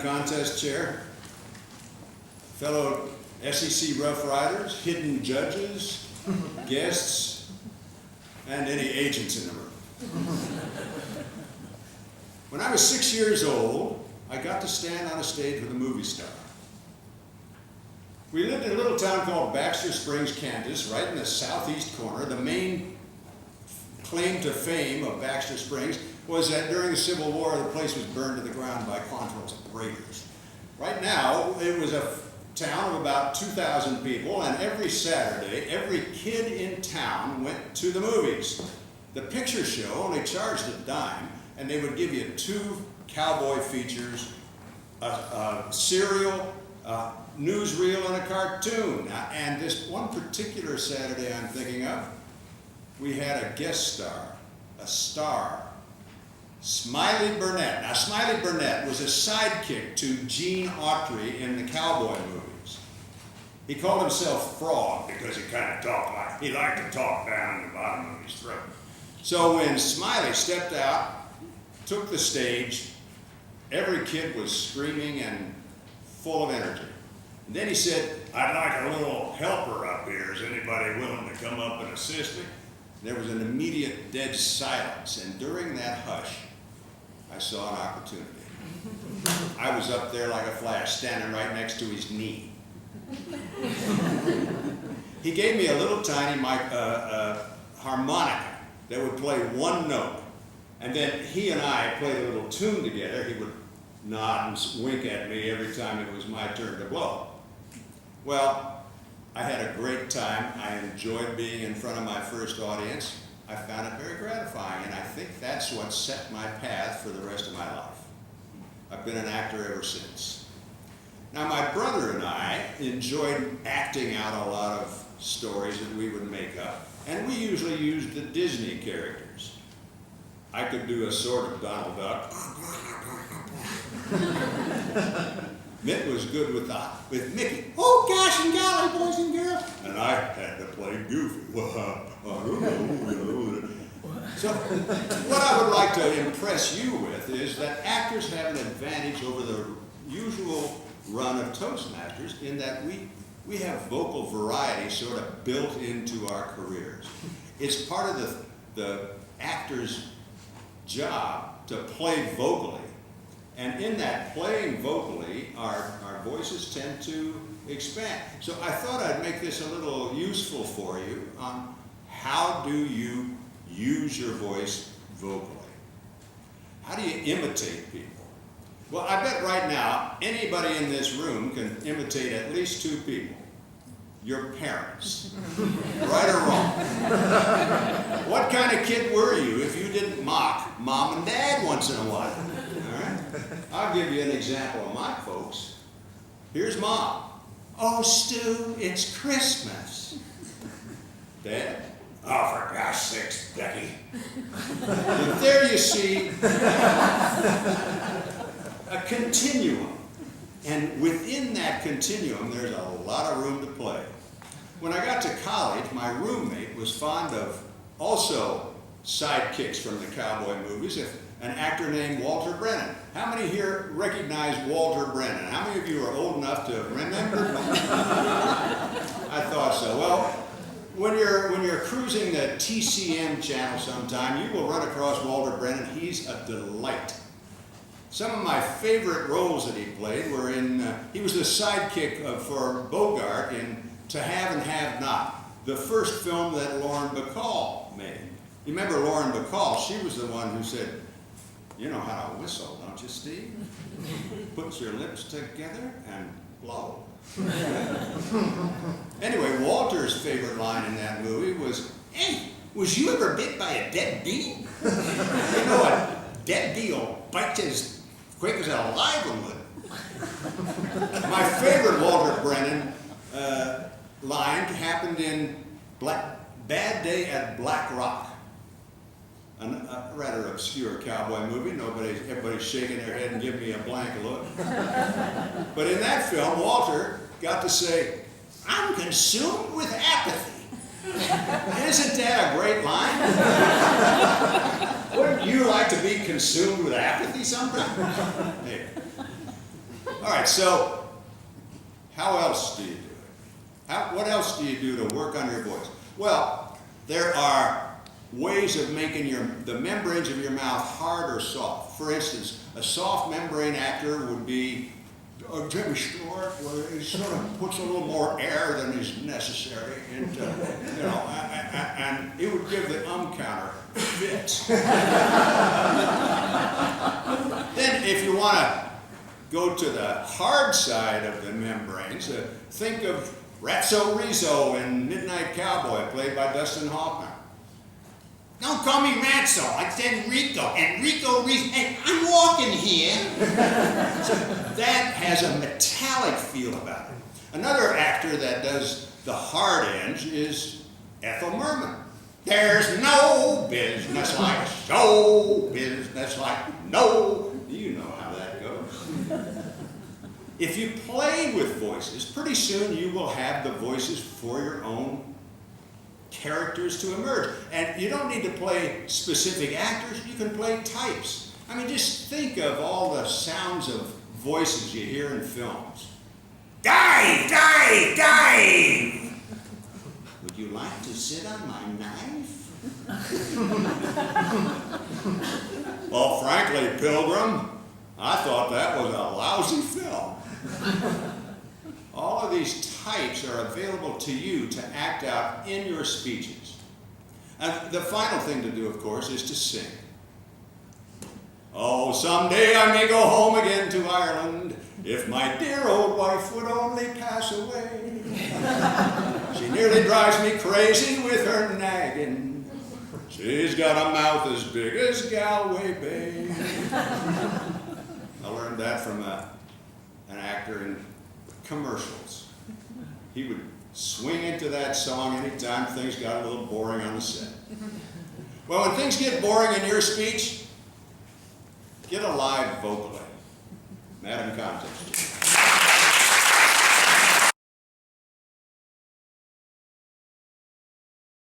Contest Chair, fellow SEC Roughriders, hidden judges, guests, and any agents in the room. When I was 6 years old, I got to stand on a stage with a movie star. We lived in a little town called Baxter Springs, Kansas, right in the southeast corner. The main claim to fame of Baxter Springs was that during the Civil War, the place was burned to the ground by Quantrill's raiders. Right now, it was a town of about 2,000 people, and every Saturday, every kid in town went to the movies. The picture show only charged a dime, and they would give you 2 cowboy features, a serial, newsreel, and a cartoon. And this one particular Saturday I'm thinking of, we had a guest star, a star, Smiley Burnett. Now, Smiley Burnett was a sidekick to Gene Autry in the cowboy movies. He called himself Frog because he kind of talked like, he liked to talk down in the bottom of his throat. So when Smiley stepped out, took the stage, every kid was screaming and full of energy. And then he said, "I'd like a little helper up here. Is anybody willing to come up and assist me?" There was an immediate dead silence, and during that hush, I saw an opportunity. I was up there like a flash, standing right next to his knee. He gave me a little tiny harmonica that would play one note, and then he and I played a little tune together. He would nod and wink at me every time it was my turn to blow. Well, I had a great time. I enjoyed being in front of my first audience. I found it very gratifying, and I think that's what set my path for the rest of my life. I've been an actor ever since. Now, my brother and I enjoyed acting out a lot of stories that we would make up, and we usually used the Disney characters. I could do a sort of Donald Duck. Mitt was good with Mickey. "Oh gosh and golly, boys and girls." And I had to play Goofy. So what I would like to impress you with is that actors have an advantage over the usual run of Toastmasters in that we have vocal variety sort of built into our careers. It's part of the actor's job to play vocally. And in that playing vocally, our voices tend to expand. So I thought I'd make this a little useful for you on how do you use your voice vocally? How do you imitate people? Well, I bet right now anybody in this room can imitate at least 2 people. Your parents. Right or wrong? What kind of kid were you if you didn't mock mom and dad once in a while? All right? I'll give you an example of my folks. Here's Mom. "Oh, Stu, it's Christmas." Dad? "Oh, for gosh sakes, Becky." And there you see a continuum. And within that continuum, there's a lot of room to play. When I got to college, my roommate was fond of also sidekicks from the cowboy movies, an actor named Walter Brennan. How many here recognize Walter Brennan? How many of you are old enough to remember? I thought so. Well, when you're cruising the TCM channel sometime, you will run across Walter Brennan. He's a delight. Some of my favorite roles that he played were he was the sidekick for Bogart in To Have and Have Not, the first film that Lauren Bacall made. You remember Lauren Bacall? She was the one who said, "You know how to whistle, don't you, Steve? Put your lips together and blow." Anyway, Walter's favorite line in that movie was, "Hey, was you ever bit by a dead bee?" You know, a dead bee will bite you as quick as a live one would. My favorite Walter Brennan line happened in Bad Day at Black Rock, a rather obscure cowboy movie. Everybody's shaking their head and giving me a blank look. But in that film, Walter got to say, "I'm consumed with apathy." Isn't that a great line? Wouldn't you like to be consumed with apathy sometime? Hey. All right, so how else do you do it? What else do you do to work on your voice? Well, there are ways of making the membranes of your mouth hard or soft. For instance, a soft membrane actor would be Jimmy Stewart, where he sort of puts a little more air than is necessary into, you know, and it would give the counter fits. Then if you want to go to the hard side of the membranes, think of Ratso Rizzo in Midnight Cowboy, played by Dustin Hoffman. Don't call me Ratso, I said Rico, and Rico Rizzo, and I'm walking here. So that has a metallic feel about it. Another actor that does the hard ends is Ethel Merman. There's no business like show business like no. You know how that goes. If you play with voices, pretty soon you will have the voices for your own characters to emerge. And you don't need to play specific actors, you can play types. I mean, just think of all the sounds of voices you hear in films. Dive, dive, dive! Would you like to sit on my knife? Well, frankly, Pilgrim, I thought that was a lousy film. All of these types are available to you to act out in your speeches. And the final thing to do, of course, is to sing. Oh, someday I may go home again to Ireland, if my dear old wife would only pass away. She nearly drives me crazy with her nagging. She's got a mouth as big as Galway Bay. I learned that from an actor in commercials. He would swing into that song anytime things got a little boring on the set. Well, when things get boring in your speech, get a live vocalist. Madam Contest.